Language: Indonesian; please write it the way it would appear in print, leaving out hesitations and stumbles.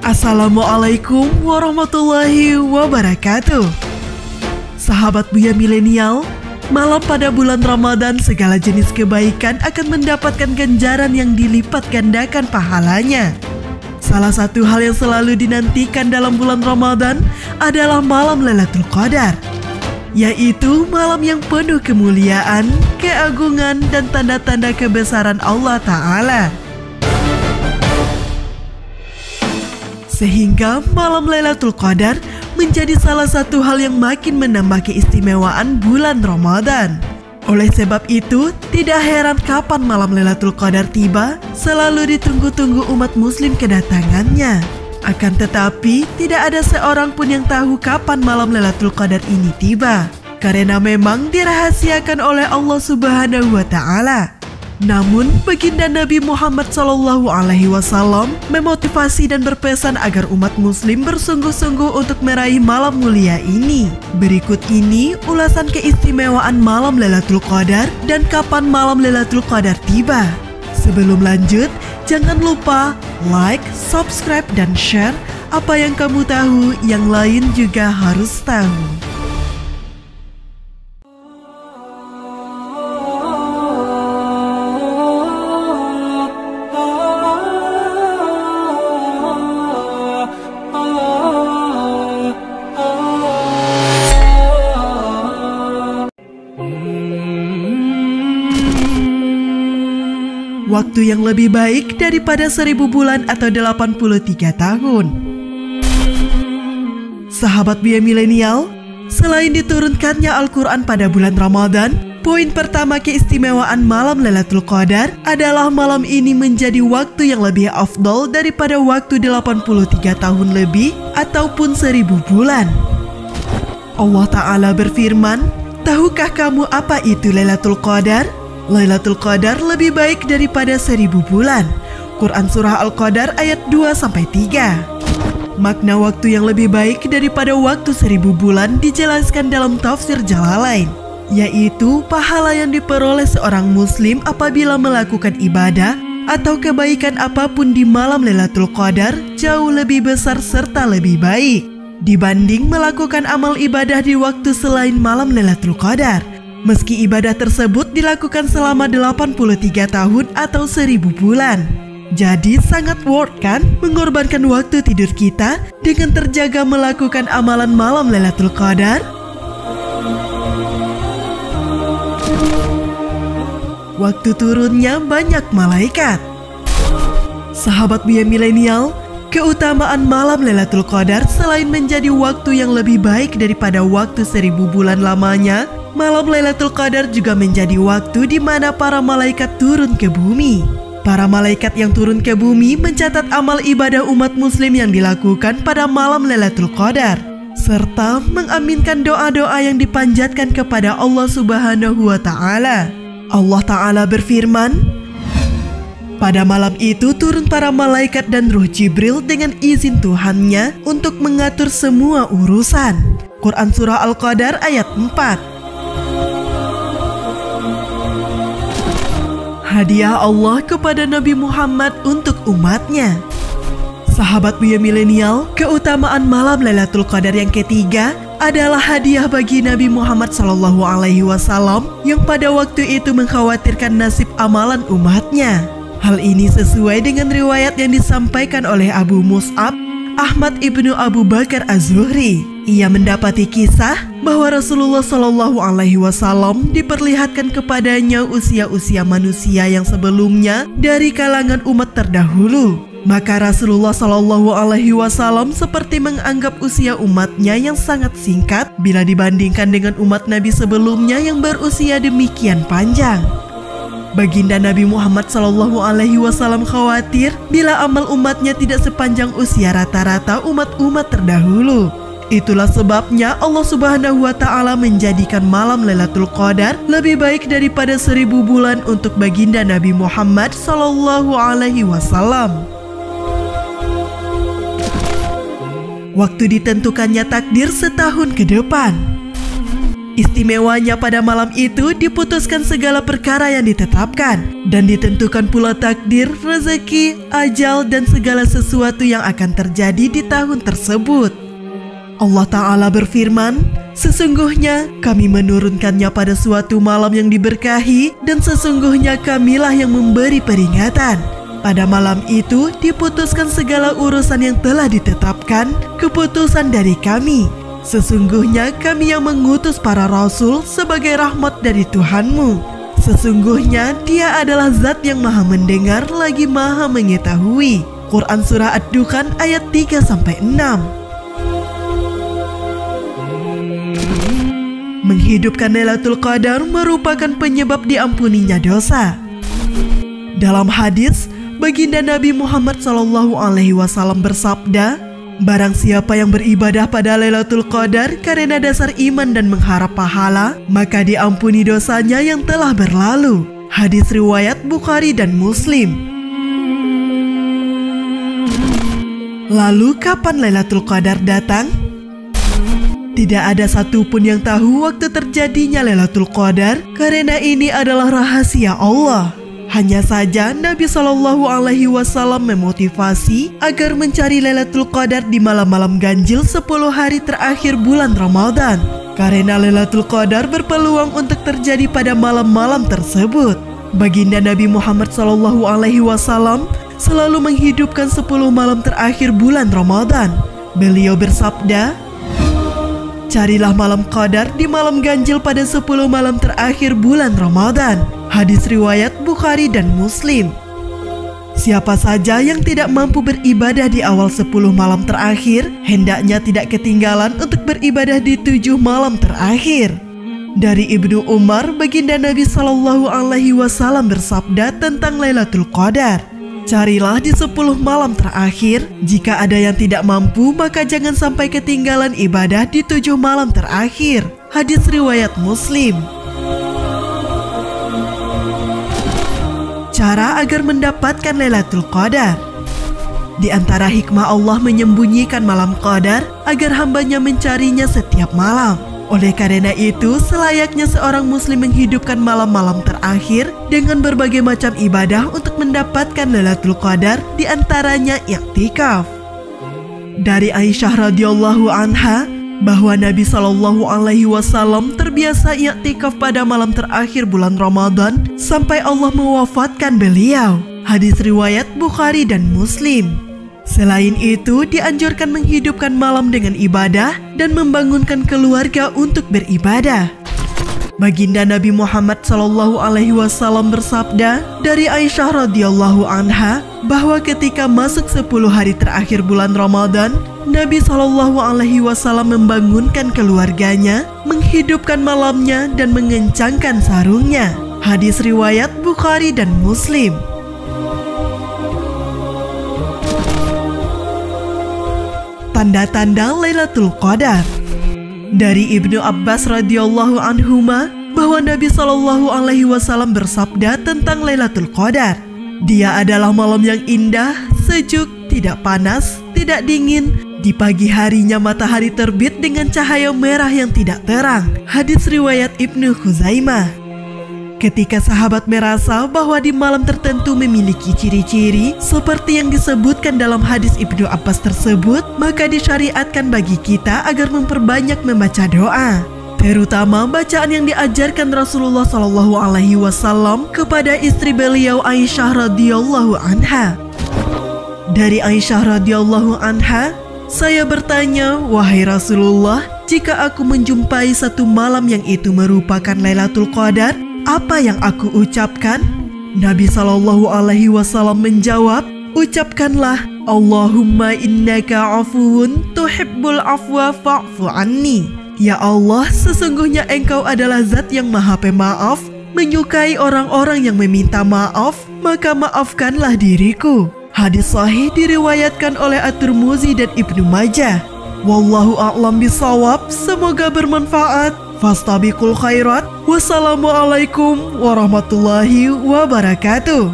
Assalamualaikum warahmatullahi wabarakatuh. Sahabat Buya Milenial, malam pada bulan Ramadan segala jenis kebaikan akan mendapatkan ganjaran yang dilipat gandakan pahalanya. Salah satu hal yang selalu dinantikan dalam bulan Ramadan adalah malam Lailatul Qadar, yaitu malam yang penuh kemuliaan, keagungan, dan tanda-tanda kebesaran Allah Ta'ala. Sehingga malam Lailatul Qadar menjadi salah satu hal yang makin menambah keistimewaan bulan Ramadan. Oleh sebab itu, tidak heran kapan malam Lailatul Qadar tiba, selalu ditunggu-tunggu umat muslim kedatangannya. Akan tetapi, tidak ada seorang pun yang tahu kapan malam Lailatul Qadar ini tiba, karena memang dirahasiakan oleh Allah Subhanahu wa Ta'ala. Namun, baginda Nabi Muhammad SAW memotivasi dan berpesan agar umat muslim bersungguh-sungguh untuk meraih malam mulia ini. Berikut ini ulasan keistimewaan malam Lailatul Qadar dan kapan malam Lailatul Qadar tiba. Sebelum lanjut, jangan lupa like, subscribe, dan share. Apa yang kamu tahu, yang lain juga harus tahu. Waktu yang lebih baik daripada 1000 bulan atau 83 tahun. Sahabat Buya Milenial, selain diturunkannya Al-Quran pada bulan Ramadan, poin pertama keistimewaan malam Lailatul Qadar adalah malam ini menjadi waktu yang lebih afdol daripada waktu 83 tahun lebih ataupun 1000 bulan. Allah Ta'ala berfirman, "Tahukah kamu apa itu Lailatul Qadar? Lailatul Qadar lebih baik daripada 1000 bulan." Quran Surah Al-Qadar ayat 2-3. Makna waktu yang lebih baik daripada waktu 1000 bulan dijelaskan dalam tafsir Jalalain, yaitu pahala yang diperoleh seorang muslim apabila melakukan ibadah atau kebaikan apapun di malam Lailatul Qadar jauh lebih besar serta lebih baik dibanding melakukan amal ibadah di waktu selain malam Lailatul Qadar, meski ibadah tersebut dilakukan selama 83 tahun atau 1000 bulan. Jadi sangat worth kan mengorbankan waktu tidur kita dengan terjaga melakukan amalan malam Lailatul Qadar? Waktu turunnya banyak malaikat. Sahabat Buya Milenial, keutamaan malam Lailatul Qadar selain menjadi waktu yang lebih baik daripada waktu 1000 bulan lamanya, malam Lailatul Qadar juga menjadi waktu di mana para malaikat turun ke bumi. Para malaikat yang turun ke bumi mencatat amal ibadah umat muslim yang dilakukan pada malam Lailatul Qadar, serta mengaminkan doa-doa yang dipanjatkan kepada Allah Subhanahu wa Ta'ala. Allah Ta'ala berfirman, "Pada malam itu turun para malaikat dan Ruh Jibril dengan izin Tuhannya untuk mengatur semua urusan." Quran Surah Al-Qadar ayat 4. Hadiah Allah kepada Nabi Muhammad untuk umatnya. Sahabat Buya Milenial, keutamaan malam Lailatul Qadar yang ketiga adalah hadiah bagi Nabi Muhammad SAW yang pada waktu itu mengkhawatirkan nasib amalan umatnya. Hal ini sesuai dengan riwayat yang disampaikan oleh Abu Mus'ab Ahmad ibnu Abu Bakar Az-Zuhri. Ia mendapati kisah bahwa Rasulullah SAW diperlihatkan kepadanya usia-usia manusia yang sebelumnya dari kalangan umat terdahulu. Maka Rasulullah SAW seperti menganggap usia umatnya yang sangat singkat bila dibandingkan dengan umat Nabi sebelumnya yang berusia demikian panjang. Baginda Nabi Muhammad SAW khawatir bila amal umatnya tidak sepanjang usia rata-rata umat-umat terdahulu. Itulah sebabnya Allah Subhanahu wa Ta'ala menjadikan malam Lailatul Qadar lebih baik daripada 1000 bulan untuk baginda Nabi Muhammad SAW. Waktu ditentukannya takdir setahun ke depan. Istimewanya pada malam itu diputuskan segala perkara yang ditetapkan dan ditentukan pula takdir, rezeki, ajal dan segala sesuatu yang akan terjadi di tahun tersebut. Allah Ta'ala berfirman, sesungguhnya kami menurunkannya pada suatu malam yang diberkahi dan sesungguhnya kamilah yang memberi peringatan. Pada malam itu diputuskan segala urusan yang telah ditetapkan, keputusan dari kami. Sesungguhnya kami yang mengutus para rasul sebagai rahmat dari Tuhanmu. Sesungguhnya Dia adalah zat yang maha mendengar lagi maha mengetahui. Quran Surah Ad-Dukhan ayat 3-6. Menghidupkan Lailatul Qadar merupakan penyebab diampuninya dosa. Dalam hadis, baginda Nabi Muhammad SAW bersabda, barang siapa yang beribadah pada Lailatul Qadar karena dasar iman dan mengharap pahala, maka diampuni dosanya yang telah berlalu. Hadis riwayat Bukhari dan Muslim. Lalu kapan Lailatul Qadar datang? Tidak ada satupun yang tahu waktu terjadinya Lailatul Qadar karena ini adalah rahasia Allah. Hanya saja Nabi SAW memotivasi agar mencari Lailatul Qadar di malam-malam ganjil 10 hari terakhir bulan Ramadan. Karena Lailatul Qadar berpeluang untuk terjadi pada malam-malam tersebut. Baginda Nabi Muhammad SAW selalu menghidupkan 10 malam terakhir bulan Ramadan. Beliau bersabda, carilah malam Qadar di malam ganjil pada 10 malam terakhir bulan Ramadan. Hadis riwayat Bukhari dan Muslim. Siapa saja yang tidak mampu beribadah di awal 10 malam terakhir, hendaknya tidak ketinggalan untuk beribadah di 7 malam terakhir. Dari Ibnu Umar, baginda Nabi SAW bersabda tentang Lailatul Qadar, carilah di 10 malam terakhir. Jika ada yang tidak mampu, maka jangan sampai ketinggalan ibadah di 7 malam terakhir. Hadis riwayat Muslim. Cara agar mendapatkan Lailatul Qadar. Di antara hikmah Allah menyembunyikan malam Qadar agar hambanya mencarinya setiap malam. Oleh karena itu, selayaknya seorang muslim menghidupkan malam-malam terakhir dengan berbagai macam ibadah untuk mendapatkan Lailatul Qadar, di antaranya i'tikaf. Dari Aisyah radhiyallahu anha bahwa Nabi SAW terbiasa i'tikaf pada malam terakhir bulan Ramadan sampai Allah mewafatkan beliau. Hadis riwayat Bukhari dan Muslim. Selain itu, dianjurkan menghidupkan malam dengan ibadah dan membangunkan keluarga untuk beribadah. Baginda Nabi Muhammad SAW bersabda dari Aisyah radhiyallahu anha bahwa ketika masuk 10 hari terakhir bulan Ramadan, Nabi SAW membangunkan keluarganya, menghidupkan malamnya dan mengencangkan sarungnya. Hadis riwayat Bukhari dan Muslim. Tanda-tanda Lailatul Qadar. Dari Ibnu Abbas radhiyallahu anhuma bahwa Nabi SAW bersabda tentang Lailatul Qadar, dia adalah malam yang indah, sejuk, tidak panas, tidak dingin. Di pagi harinya matahari terbit dengan cahaya merah yang tidak terang. Hadis riwayat Ibnu Khuzaimah. Ketika sahabat merasa bahwa di malam tertentu memiliki ciri-ciri seperti yang disebutkan dalam hadis Ibnu Abbas tersebut, maka disyariatkan bagi kita agar memperbanyak membaca doa, terutama bacaan yang diajarkan Rasulullah SAW kepada istri beliau Aisyah radhiyallahu anha. Dari Aisyah radhiyallahu anha, saya bertanya, wahai Rasulullah, jika aku menjumpai satu malam yang itu merupakan Lailatul Qadar, apa yang aku ucapkan? Nabi SAW menjawab, ucapkanlah, Allahumma innaka afuwun tuhibbul afwa fa'fu anni. Ya Allah, sesungguhnya Engkau adalah zat yang maha pemaaf, menyukai orang-orang yang meminta maaf, maka maafkanlah diriku. Hadis sahih diriwayatkan oleh At-Tirmidzi dan Ibnu Majah. Wallahu a'lam bishawab, semoga bermanfaat. Fastabiqul khairat. Wassalamualaikum warahmatullahi wabarakatuh.